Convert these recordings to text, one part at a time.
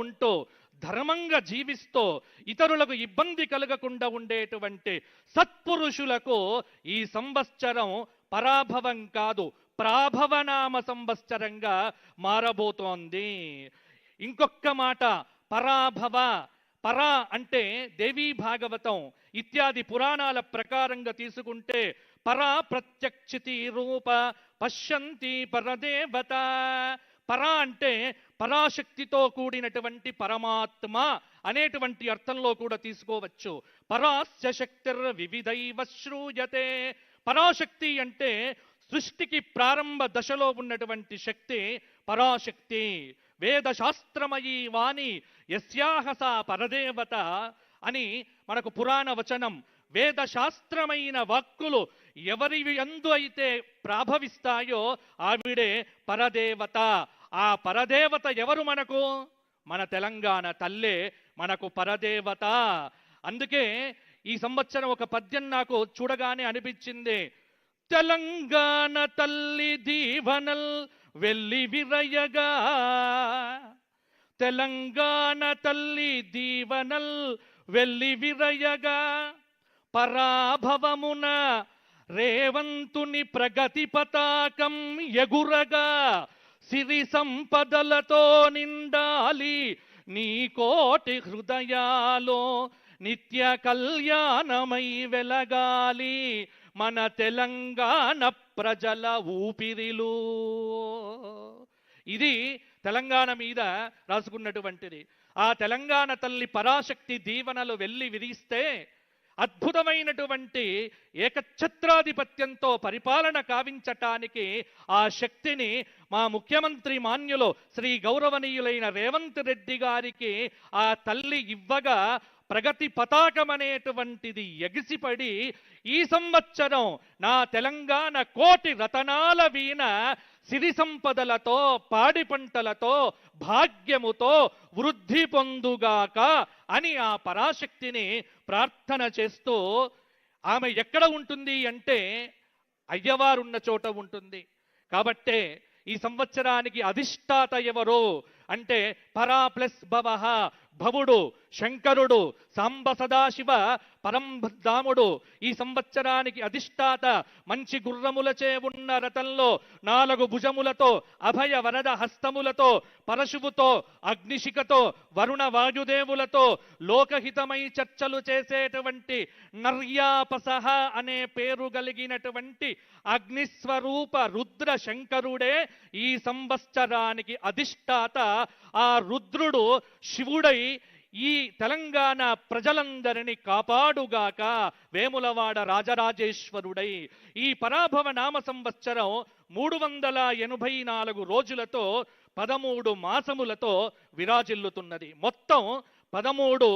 ఉంటూ ధర్మంగా జీవిస్తూ ఇతరులకు ఇబ్బంది కలగకుండా ఉండేటువంటి సత్పురుషులకు ఈ సంవత్సరం పరాభవం కాదు, ప్రాభవనామ సంవత్సరంగా మారబోతోంది. ఇంకొక మాట, పరాభవ. పరా అంటే దేవీ భాగవతం ఇత్యాది పురాణాల ప్రకారంగా తీసుకుంటే పరా ప్రత్యక్షితి రూప పశ్యంతి పరదేవత. పరా అంటే పరాశక్తితో కూడినటువంటి పరమాత్మ అనేటువంటి అర్థంలో కూడా తీసుకోవచ్చు. పరాస్య శక్తిర్ వివిధైవ శ్రూయతే. పరాశక్తి అంటే సృష్టికి ప్రారంభ దశలో ఉన్నటువంటి శక్తి పరాశక్తి. వేదశాస్త్రమయీ వాణి యస్యాహస పరదేవత అని మనకు పురాణ వచనం. వేదశాస్త్రమైన వాక్కులు ఎవరి యందు అయితే ప్రాభవిస్తాయో ఆవిడే పరదేవత. ఆ పరదేవత ఎవరు మనకు? మన తెలంగాణ తల్లే మనకు పరదేవత. అందుకే ఈ సంవత్సరం ఒక పద్యం నాకు చూడగానే అనిపించింది. తెలంగాణ తల్లి దీవనల్ వెళ్ళి విరయగా, తెలంగాణ తల్లి దీవనల్ వెళ్ళి విరయగా, పరాభవమున రేవంతుని ప్రగతి పతాకం ఎగురగా, సిరి సంపదలతో నిండాలి నీ కోటి హృదయాలో, నిత్య కళ్యాణమై వెలగాలి మన తెలంగాణ ప్రజల ఊపిరిలు. ఇది తెలంగాణ మీద రాసుకున్నటువంటిది. ఆ తెలంగాణ తల్లి పరాశక్తి దీవెనలు వెళ్ళి విరిస్తే అద్భుతమైనటువంటి ఏకఛత్రాధిపత్యంతో పరిపాలన కావించటానికి ఆ శక్తిని మా ముఖ్యమంత్రి మాన్యులు శ్రీ గౌరవనీయులైన రేవంత్ రెడ్డి గారికి ఆ తల్లి ఇవ్వగా ప్రగతి పతాకం అనేటువంటిది ఎగిసిపడి ఈ సంవత్సరం నా తెలంగాణ కోటి రతనాల వీణ సిరి సంపదలతో పాడి పంటలతో భాగ్యముతో వృద్ధి పొందుగాక అని ఆ పరాశక్తిని ప్రార్థన చేస్తూ, ఆమె ఎక్కడ ఉంటుంది అంటే అయ్యవారున్న చోట ఉంటుంది. కాబట్టే ఈ సంవత్సరానికి అధిష్టాత ఎవరు అంటే పరా ప్లస్ భవః, భవుడు శంకరుడు సాంబ సదాశివ పరంధాముడు. ఈ సంవత్సరానికి అధిష్టాత మంచి గుర్రములచే ఉన్న రథంలో 4 భుజములతో అభయ వరద హస్తములతో పరశువుతో అగ్నిశిఖతో వరుణ వాయుదేవులతో లోకహితమై చర్చలు చేసేటువంటి నర్యాపసహ అనే పేరు కలిగినటువంటి అగ్నిస్వరూప రుద్ర శంకరుడే ఈ సంవత్సరానికి అధిష్టాత. ఆ రుద్రుడు శివుడై ఈ తెలంగాణ ప్రజలందరినీ కాపాడుగాక వేములవాడ రాజరాజేశ్వరుడై. ఈ పరాభవ నామ సంవత్సరం 384 రోజులతో 13 మాసములతో విరాజిల్లుతున్నది. మొత్తం 13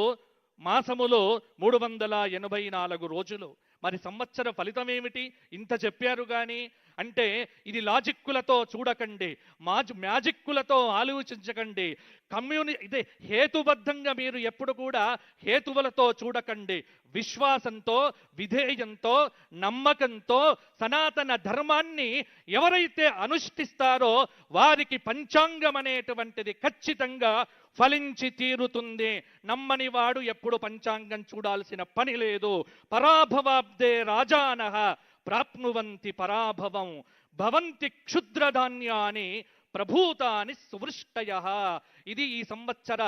మాసములు 384 రోజులు. మరి సంవత్సర ఫలితం ఏమిటి? ఇంత చెప్పారు కానీ అంటే ఇది లాజిక్కులతో చూడకండి, మ్యాజిక్కులతో ఆలోచించకండి, ఇదే హేతుబద్ధంగా మీరు ఎప్పుడు కూడా హేతువులతో చూడకండి. విశ్వాసంతో, విధేయంతో, నమ్మకంతో సనాతన ధర్మాన్ని ఎవరైతే అనుష్ఠిస్తారో వారికి పంచాంగం అనేటువంటిది ఖచ్చితంగా ఫలించి తీరుతుంది. నమ్మని వాడు ఎప్పుడు పంచాంగం చూడాల్సిన పని లేదు. పరాభవాబ్దే రాజానః ప్రాప్నువంతి పరాభవం భవంతి క్షుద్రధాన్యాని ప్రభూతాని సువృష్టయః. ఇది ఈ సంవత్సర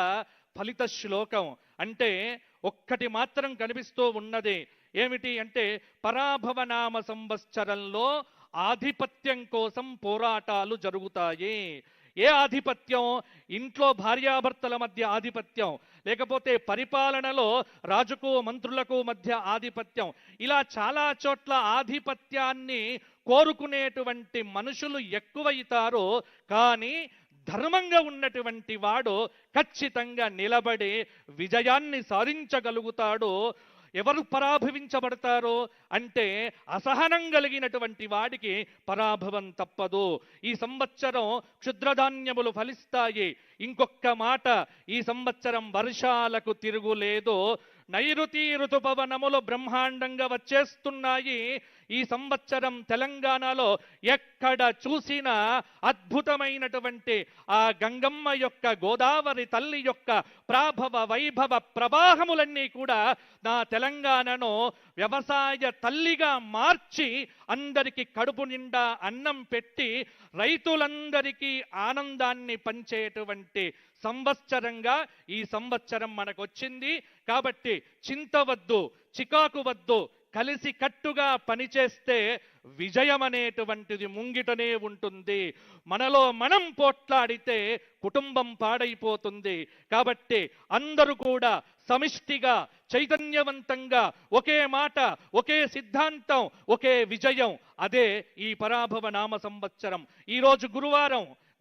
ఫలిత శ్లోకం. అంటే ఒక్కటి మాత్రం కనిపిస్తూ ఉన్నది. ఏమిటి అంటే పరాభవనామ సంవత్సరంలో ఆధిపత్యం కోసం పోరాటాలు జరుగుతాయి. ఏ ఆధిపత్యం? ఇంట్లో భార్యాభర్తల మధ్య ఆధిపత్యం, లేకపోతే పరిపాలనలో రాజుకు మంత్రులకు మధ్య ఆధిపత్యం. ఇలా చాలా చోట్ల ఆధిపత్యాన్ని కోరుకునేటువంటి మనుషులు ఎక్కువైతారు. కానీ ధర్మంగా ఉన్నటువంటి వాడు ఖచ్చితంగా నిలబడి విజయాన్ని సాధించగలుగుతాడు. ఎవరు పరాభవించబడతారో అంటే అసహనం కలిగినటువంటి వాడికి పరాభవం తప్పదు. ఈ సంవత్సరం క్షుద్రధాన్యములు ఫలిస్తాయి. ఇంకొక మాట, ఈ సంవత్సరం వర్షాలకు తిరుగులేదు. నైరుతి ఋతుపవనములు బ్రహ్మాండంగా వచ్చేస్తున్నాయి. ఈ సంవత్సరం తెలంగాణలో ఎక్కడ చూసినా అద్భుతమైనటువంటి ఆ గంగమ్మ యొక్క, గోదావరి తల్లి యొక్క ప్రాభవ వైభవ ప్రవాహములన్నీ కూడా నా తెలంగాణను వ్యవసాయ తల్లిగా మార్చి అందరికీ కడుపు నిండా అన్నం పెట్టి రైతులందరికీ ఆనందాన్ని పంచేటువంటి సంవత్సరంగా ఈ సంవత్సరం మనకు వచ్చింది. కాబట్టి చింతవద్దు, చికాకు వద్దు, కలిసి కట్టుగా పనిచేస్తే విజయం అనేటువంటిది ముంగిటనే ఉంటుంది. మనలో మనం పోట్లాడితే కుటుంబం పాడైపోతుంది. కాబట్టి అందరూ కూడా సమిష్టిగా, చైతన్యవంతంగా, ఒకే మాట, ఒకే సిద్ధాంతం, ఒకే విజయం, అదే ఈ పరాభవ నామ సంవత్సరం. ఈరోజు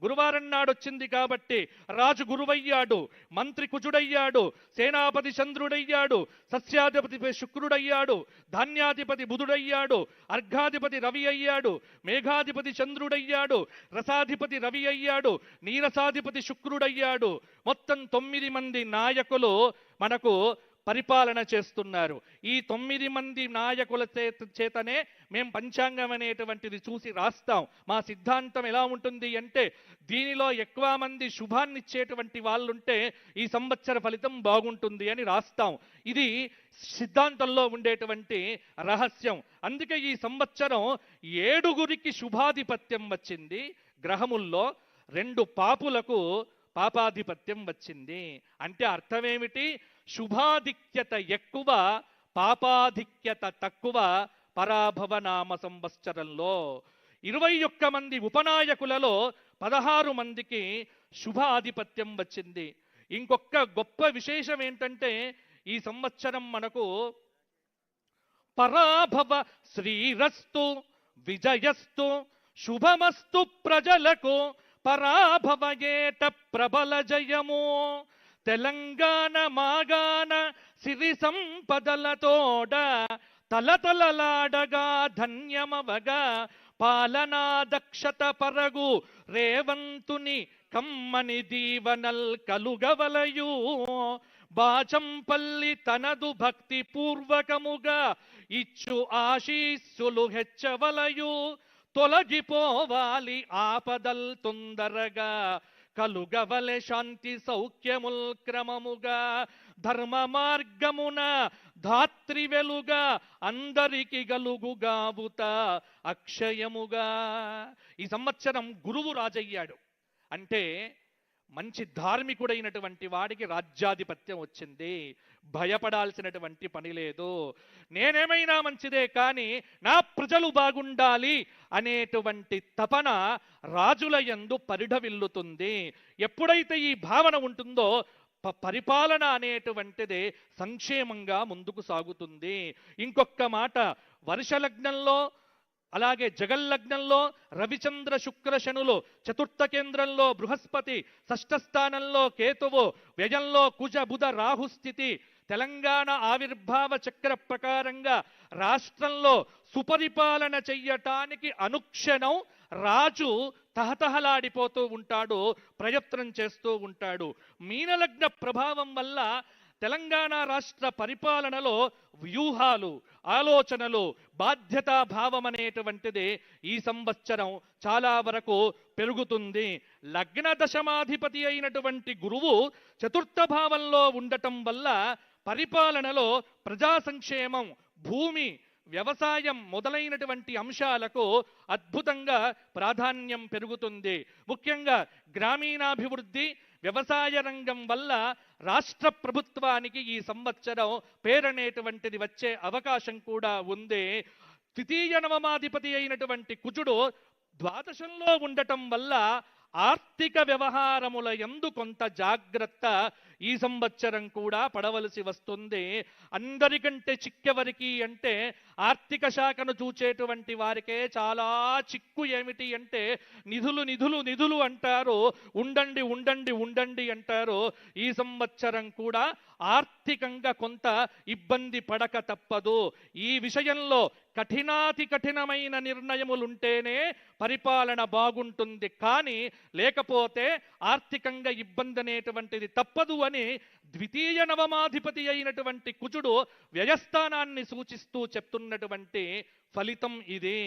గురువారం నాడు వచ్చింది కాబట్టి రాజు గురువయ్యాడు, మంత్రి కుజుడయ్యాడు, సేనాపతి చంద్రుడయ్యాడు, సస్యాధిపతి శుక్రుడయ్యాడు, ధాన్యాధిపతి బుధుడయ్యాడు, అర్ఘాధిపతి రవి అయ్యాడు, మేఘాధిపతి చంద్రుడయ్యాడు, రసాధిపతి రవి అయ్యాడు, నీరసాధిపతి శుక్రుడయ్యాడు. మొత్తం 9 మంది నాయకులు మనకు పరిపాలన చేస్తున్నారు. ఈ 9 మంది నాయకుల చేతనే మేము పంచాంగం అనేటువంటిది చూసి రాస్తాం. మా సిద్ధాంతం ఎలా ఉంటుంది అంటే, దీనిలో ఎక్కువ మంది శుభాన్ని ఇచ్చేటువంటి వాళ్ళుంటే ఈ సంవత్సర ఫలితం బాగుంటుంది అని రాస్తాం. ఇది సిద్ధాంతంలో ఉండేటువంటి రహస్యం. అందుకే ఈ సంవత్సరం 7 శుభాధిపత్యం వచ్చింది. గ్రహముల్లో 2 పాపులకు పాపాధిపత్యం వచ్చింది. అంటే అర్థమేమిటి? శుభాధిక్యత ఎక్కువ, పాపాధిక్యత తక్కువ పరాభవ నామ సంవత్సరంలో. 21 మంది ఉపనాయకులలో 16 మందికి శుభ ఆధిపత్యం వచ్చింది. ఇంకొక గొప్ప విశేషం ఏంటంటే, ఈ సంవత్సరం మనకు పరాభవ శ్రీరస్తు విజయస్తు శుభమస్తు ప్రజలకు పరాభవయేట ప్రబల జయము. తెలంగాణ మాగాన సిరి సంపదలతోడ తలతలలాడగా ధన్యమవగా పాలనా దక్షత పరగు రేవంతుని కమ్మని దీవనల్ కలుగవలయు. బాచంపల్లి తనదు భక్తి పూర్వకముగా ఇచ్చు ఆశీస్సులు హెచ్చవలయు. తొలగిపోవాలి ఆపదల్ తొందరగా కలుగవలె శాంతి సౌఖ్యముల్ క్రమముగా. ధర్మ మార్గమున ధాత్రి వెలుగా అందరికి గలుగుగావుత అక్షయముగా. ఈ సంవత్సరం గురువు రాజయ్యాడు అంటే మంచి ధార్మికుడైనటువంటి వాడికి రాజ్యాధిపత్యం వచ్చింది. భయపడాల్సినటువంటి పని లేదు. నేనేమైనా మంచిదే కానీ నా ప్రజలు బాగుండాలి అనేటువంటి తపన రాజుల యందు పరిఢవిల్లుతుంది. ఎప్పుడైతే ఈ భావన ఉంటుందో పరిపాలన అనేటువంటిది సంక్షేమంగా ముందుకు సాగుతుంది. ఇంకొక మాట, వర్షలగ్నంలో అలాగే జగల్లగ్నంలో రవిచంద్ర శుక్ర శనులు, చతుర్థ కేంద్రంలో బృహస్పతి, షష్ఠ స్థానంలో కేతువు, వ్యయంలో కుజ బుధ రాహు స్థితి. తెలంగాణ ఆవిర్భావ చక్ర ప్రకారంగా రాష్ట్రంలో సుపరిపాలన చెయ్యటానికి అనుక్షణం రాజు తహతహలాడిపోతూ ఉంటాడు, ప్రయత్నం చేస్తూ ఉంటాడు. మీనలగ్న ప్రభావం వల్ల తెలంగాణ రాష్ట్ర పరిపాలనలో వ్యూహాలు, ఆలోచనలు, బాధ్యతాభావం అనేటువంటిది ఈ సంవత్సరం చాలా వరకు పెరుగుతుంది. లగ్న దశమాధిపతి అయినటువంటి గురువు చతుర్థ భావంలో ఉండటం వల్ల పరిపాలనలో ప్రజా సంక్షేమం, భూమి, వ్యవసాయం మొదలైనటువంటి అంశాలకు అద్భుతంగా ప్రాధాన్యం పెరుగుతుంది. ముఖ్యంగా గ్రామీణాభివృద్ధి, వ్యవసాయ రంగం వల్ల రాష్ట్ర ప్రభుత్వానికి ఈ సంవత్సరం పేరనేటువంటిది వచ్చే అవకాశం కూడా ఉంది. ద్వితీయ నవమాధిపతి అయినటువంటి కుజుడు ద్వాదశంలో ఉండటం వల్ల ఆర్థిక వ్యవహారముల యందు కొంత జాగ్రత్త ఈ సంవత్సరం కూడా పడవలసి వస్తుంది. అందరికంటే చిక్కెవరికి అంటే ఆర్థిక శాఖను చూచేటువంటి వారికే చాలా చిక్కు. ఏమిటి అంటే నిధులు నిధులు నిధులు అంటారు, ఉండండి ఉండండి ఉండండి అంటారు. ఈ సంవత్సరం కూడా ఆర్థికంగా కొంత ఇబ్బంది పడక తప్పదు. ఈ విషయంలో కఠినాతి కఠినమైన నిర్ణయములుంటేనే పరిపాలన బాగుంటుంది. కానీ లేకపోతే ఆర్థికంగా ఇబ్బంది అనేటువంటిది తప్పదు అని ద్వితీయ నవమాధిపతి అయినటువంటి కుజుడు వ్యయస్థానాన్ని సూచిస్తూ చెప్తున్నటువంటి ఫలితం ఇది.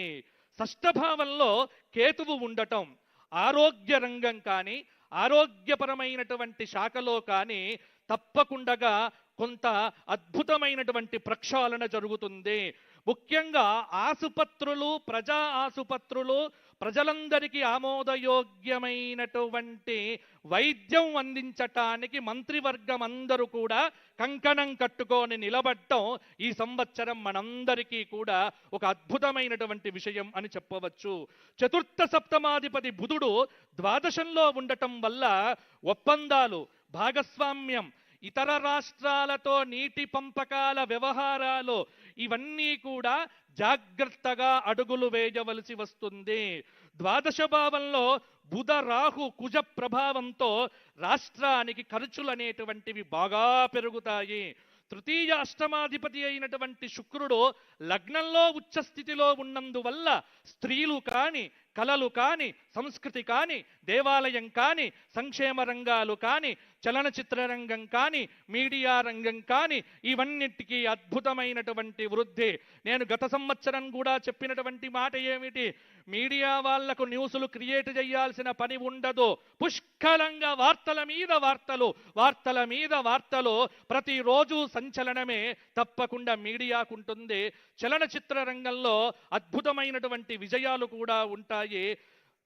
షష్ఠభావంలో కేతువు ఉండటం ఆరోగ్య రంగం కానీ ఆరోగ్యపరమైనటువంటి శాఖలో కానీ తప్పకుండా కొంత అద్భుతమైనటువంటి ప్రక్షాళన జరుగుతుంది. ముఖ్యంగా ఆసుపత్రులు, ప్రజా ఆసుపత్రులు, ప్రజలందరికీ ఆమోదయోగ్యమైనటువంటి వైద్యం అందించటానికి మంత్రివర్గం అందరూ కూడా కంకణం కట్టుకొని నిలబడటం ఈ సంవత్సరం మనందరికీ కూడా ఒక అద్భుతమైనటువంటి విషయం అని చెప్పవచ్చు. చతుర్థ సప్తమాధిపతి బుధుడు ద్వాదశంలో ఉండటం వల్ల ఒప్పందాలు, భాగస్వామ్యం, ఇతర రాష్ట్రాలతో నీటి పంపకాల వ్యవహారాలు ఇవన్నీ కూడా జాగ్రత్తగా అడుగులు వేయవలసి వస్తుంది. ద్వాదశ భావంలో బుధ రాహు కుజ ప్రభావంతో రాష్ట్రానికి ఖర్చులు అనేటువంటివి బాగా పెరుగుతాయి. తృతీయ అష్టమాధిపతి అయినటువంటి శుక్రుడు లగ్నంలో ఉచ్చస్థితిలో ఉన్నందువల్ల స్త్రీలు కాని, కళలు కాని, సంస్కృతి కాని, దేవాలయం కాని, సంక్షేమ రంగాలు కాని, చలనచిత్ర రంగం కాని, మీడియా రంగం కాని ఇవన్నిటికీ అద్భుతమైనటువంటి వృద్ధి. నేను గత సంవత్సరం కూడా చెప్పినటువంటి మాట ఏమిటి? మీడియా వాళ్లకు న్యూస్లు క్రియేట్ చేయాల్సిన పని ఉండదు. పుష్కలంగా వార్తల మీద వార్తలు, వార్తల మీద వార్తలు, ప్రతిరోజు సంచలనమే తప్పకుండా మీడియాకుంటుంది. చలనచిత్ర రంగంలో అద్భుతమైనటువంటి విజయాలు కూడా ఉంటాయి.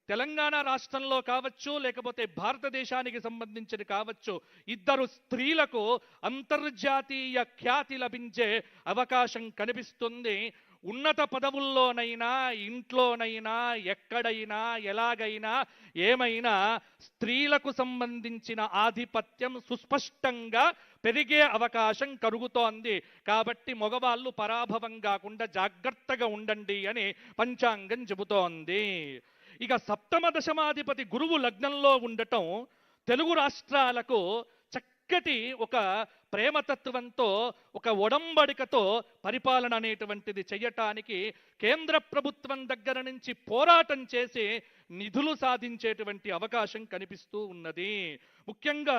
తెలంగాణ రాష్ట్రంలో కావచ్చు, లేకపోతే భారతదేశానికి సంబంధించిన కావచ్చు, ఇద్దరు స్త్రీలకు అంతర్జాతీయ ఖ్యాతి లభించే అవకాశం కనిపిస్తుంది. ఉన్నత పదవుల్లోనైనా, ఇంట్లోనైనా, ఎక్కడైనా, ఎలాగైనా, ఏమైనా స్త్రీలకు సంబంధించిన ఆధిపత్యం సుస్పష్టంగా పెరిగే అవకాశం కలుగుతోంది. కాబట్టి మగవాళ్ళు పరాభవం కాకుండా జాగ్రత్తగా ఉండండి అని పంచాంగం చెబుతోంది. ఇక సప్తమ దశమాధిపతి గురువు లగ్నంలో ఉండటం తెలుగు రాష్ట్రాలకు చక్కటి ఒక ప్రేమతత్వంతో, ఒక ఒడంబడికతో పరిపాలన అనేటువంటిది చేయటానికి కేంద్ర ప్రభుత్వం దగ్గర నుంచి పోరాటం చేసి నిధులు సాధించేటువంటి అవకాశం కనిపిస్తూ ఉన్నది. ముఖ్యంగా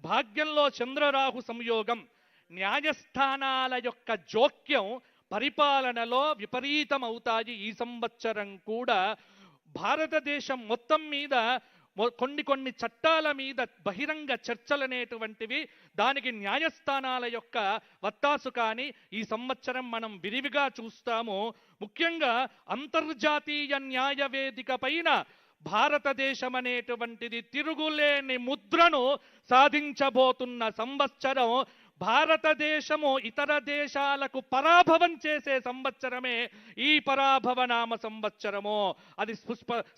భాగ్యంలో చంద్రరాహు సంయోగం, న్యాయస్థానాల యొక్క జోక్యం పరిపాలనలో విపరీతమవుతాయి. ఈ సంవత్సరం కూడా భారతదేశం మొత్తం మీద కొన్ని చట్టాల మీద బహిరంగ చర్చలనేటువంటివి, దానికి న్యాయస్థానాల యొక్క వత్తాసు కానీ ఈ సంవత్సరం మనం విరివిగా చూస్తాము. ముఖ్యంగా అంతర్జాతీయ న్యాయవేదిక పైన భారతదేశం అనేటువంటిది తిరుగులేని ముద్రను సాధించబోతున్న సంవత్సరం. భారతదేశము ఇతర దేశాలకు పరాభవం చేసే సంవత్సరమే ఈ పరాభవ నామ సంవత్సరము. అది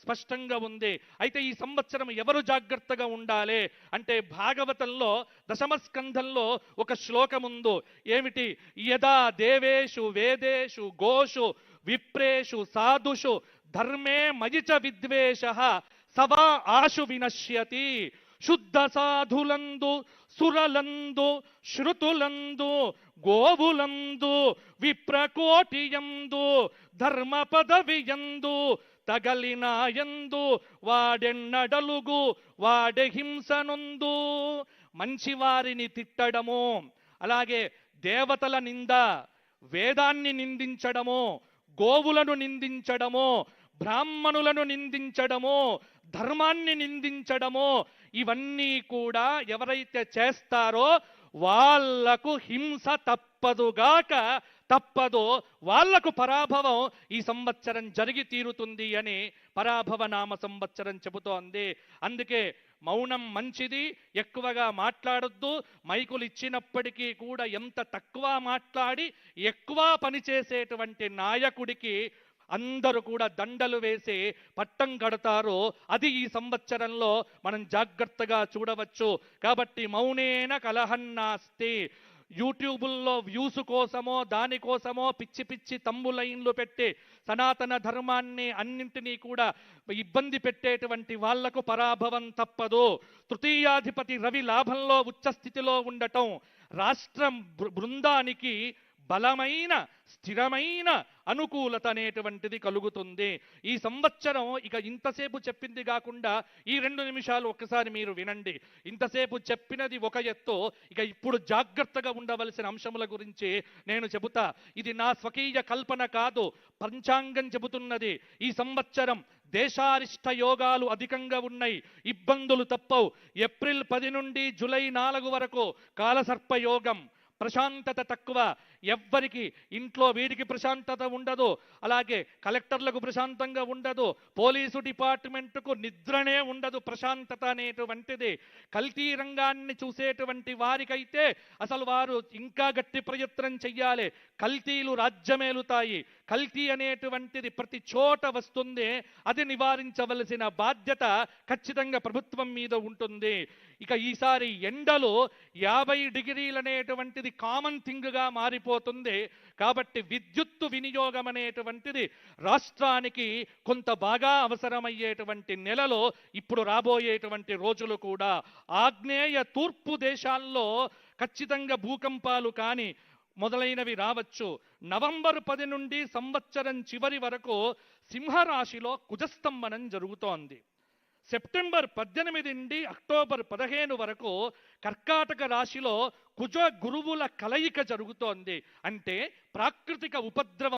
స్పష్టంగా ఉంది. అయితే ఈ సంవత్సరం ఎవరు జాగ్రత్తగా ఉండాలి అంటే, భాగవతంలో దశమస్కంధంలో ఒక శ్లోకముందు ఏమిటి? యదా దేవేషు వేదేషు గోషు విప్రేషు సాధుషు ధర్మే మయిచ విద్వేషః సవా ఆశు వినశ్యతి. శుద్ధ సాధులందు, సురలందు, శృతులందు, గోవులందు, విప్రకోటియందు, ధర్మ పదవియందు తగలినాయందు వాడెన్నడలుగు వాడె హింసనుందు. మంచివారిని తిట్టడము, అలాగే దేవతల నింద, వేదాన్ని నిందించడము, గోవులను నిందించడము, బ్రాహ్మణులను నిందించడము, ధర్మాన్ని నిందించడము, ఇవన్నీ కూడా ఎవరైతే చేస్తారో వాళ్లకు హింస తప్పదో, వాళ్లకు పరాభవం ఈ సంవత్సరం జరిగి తీరుతుంది అని పరాభవ నామ సంవత్సరం చెబుతోంది. అందుకే మౌనం మంచిది, ఎక్కువగా మాట్లాడొద్దు. మైకులు ఇచ్చినప్పటికీ కూడా ఎంత తక్కువ మాట్లాడి ఎక్కువ పనిచేసేటువంటి నాయకుడికి అందరూ కూడా దండలు వేసి పట్టం కడతారో అది ఈ సంవత్సరంలో మనం జాగ్రత్తగా చూడవచ్చు. కాబట్టి మౌనేన కలహన్నాస్తి. యూట్యూబుల్లో వ్యూస్ కోసమో దానికోసమో పిచ్చి పిచ్చి తమ్ములైన్లు పెట్టి సనాతన ధర్మాన్ని అన్నింటినీ కూడా ఇబ్బంది పెట్టేటువంటి వాళ్లకు పరాభవం తప్పదు. తృతీయాధిపతి రవి లాభంలో ఉచ్చస్థితిలో ఉండటం రాష్ట్రం బృందానికి బలమైన స్థిరమైన అనుకూలత అనేటువంటిది కలుగుతుంది. ఈ సంవత్సరం ఇక ఇంతసేపు చెప్పింది కాకుండా ఈ 2 నిమిషాలు ఒక్కసారి మీరు వినండి. ఇంతసేపు చెప్పినది ఒక ఎత్తు, ఇక ఇప్పుడు జాగ్రత్తగా ఉండవలసిన అంశముల గురించి నేను చెబుతా. ఇది నా స్వకీయ కల్పన కాదు, పంచాంగం చెబుతున్నది. ఈ సంవత్సరం దేశారిష్ట యోగాలు అధికంగా ఉన్నాయి, ఇబ్బందులు తప్పవు. ఏప్రిల్ 10 నుండి జూలై 4 వరకు కాలసర్ప యోగం, ప్రశాంతత తక్కువ. ఎవ్వరికి ఇంట్లో వీడికి ప్రశాంతత ఉండదు, అలాగే కలెక్టర్లకు ప్రశాంతంగా ఉండదు, పోలీసు డిపార్ట్మెంట్కు నిద్రనే ఉండదు. ప్రశాంతత అనేటువంటిది కల్తీ రంగాన్ని చూసేటువంటి వారికైతే అసలు వారు ఇంకా గట్టి ప్రయత్నం చెయ్యాలి. కల్తీలు రాజ్యమేలుతాయి. కల్తీ అనేటువంటిది ప్రతి చోట వస్తుంది. అది నివారించవలసిన బాధ్యత ఖచ్చితంగా ప్రభుత్వం మీద ఉంటుంది. ఇక ఈసారి ఎండలు 50 డిగ్రీలు అనేటువంటిది కామన్ థింగ్గా మారిపోతుంది. కాబట్టి విద్యుత్తు వినియోగం అనేటువంటిది రాష్ట్రానికి కొంత బాగా అవసరమయ్యేటువంటి నెలలో ఇప్పుడు రాబోయేటువంటి రోజులు కూడా. ఆగ్నేయ తూర్పు దేశాల్లో ఖచ్చితంగా భూకంపాలు కానీ మొదలైనవి రావచ్చు. నవంబర్ 10 నుండి సంవత్సరం చివరి వరకు సింహరాశిలో కుజస్తంభనం జరుగుతోంది. సెప్టెంబర్ 18 నుండి అక్టోబర్ 15 వరకు కర్కాటక రాశిలో కుజ గురువుల కలయిక జరుగుతోంది. అంటే ప్రాకృతిక ఉపద్రవం